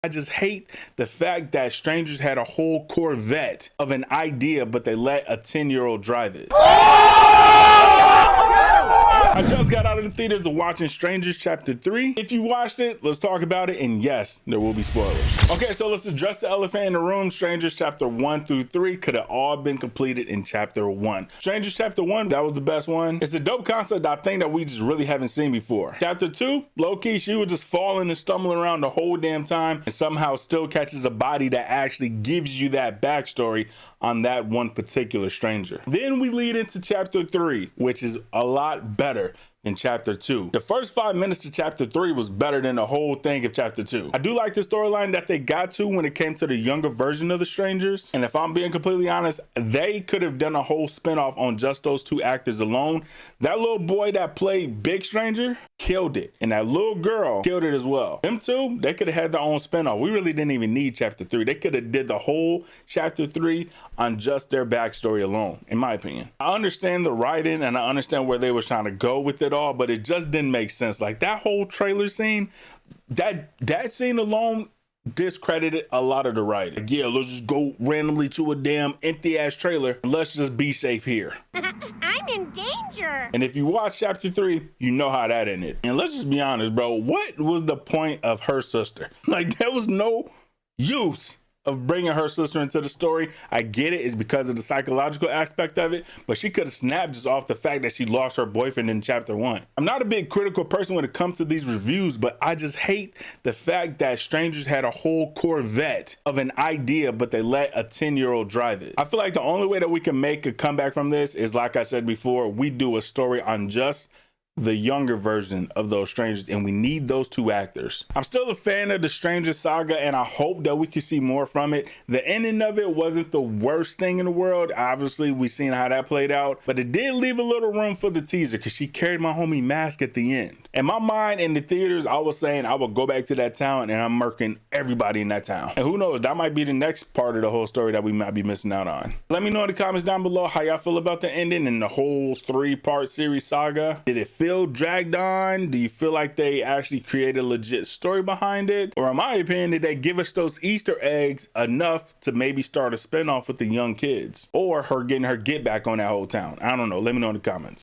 I just hate the fact that Strangers had a whole Corvette of an idea, but they let a 10-year-old drive it. I just got out of the theaters of watching Strangers Chapter 3. If you watched it, let's talk about it. And yes, there will be spoilers. Okay, so let's address the elephant in the room. Strangers Chapter 1 through 3 could have all been completed in Chapter 1. Strangers Chapter 1, that was the best one. It's a dope concept, I think, that we just really haven't seen before. Chapter 2, low-key, she was just falling and stumbling around the whole damn time and somehow still catches a body that actually gives you that backstory on that one particular stranger. Then we lead into Chapter 3, which is a lot better in Chapter 2. The first 5 minutes of Chapter 3 was better than the whole thing of Chapter 2. I do like the storyline that they got to when it came to the younger version of the Strangers. And if I'm being completely honest, they could have done a whole spinoff on just those two actors alone. That little boy that played Big Stranger killed it. And that little girl killed it as well. Them two, they could have had their own spinoff. We really didn't even need Chapter 3. They could have did the whole Chapter 3 on just their backstory alone, in my opinion. I understand the writing and I understand where they were trying to go with it all, but it just didn't make sense. Like that whole trailer scene, that scene alone discredited a lot of the writing. Like, yeah, let's just go randomly to a damn empty ass trailer and let's just be safe here. I'm in danger. And if you watch Chapter 3, you know how that ended. And let's just be honest, bro, what was the point of her sister? Like, there was no use of bringing her sister into the story. I get it, it's because of the psychological aspect of it, but she could have snapped just off the fact that she lost her boyfriend in Chapter 1. I'm not a big critical person when it comes to these reviews, but I just hate the fact that Strangers had a whole Corvette of an idea, but they let a 10-year-old drive it. I feel like the only way that we can make a comeback from this is, like I said before, we do a story on just the younger version of those Strangers, and we need those two actors. I'm still a fan of the Stranger saga, and I hope that we can see more from it. The ending of it wasn't the worst thing in the world. Obviously, we've seen how that played out, but it did leave a little room for the teaser because she carried my homie Mask at the end. In my mind, in the theaters, I was saying I would go back to that town and I'm murking everybody in that town. And who knows, that might be the next part of the whole story that we might be missing out on. Let me know in the comments down below how y'all feel about the ending and the whole 3-part series saga. Did it feel dragged on? Do you feel like they actually created a legit story behind it? Or in my opinion, did they give us those Easter eggs enough to maybe start a spinoff with the young kids? Or her getting her get back on that whole town? I don't know. Let me know in the comments.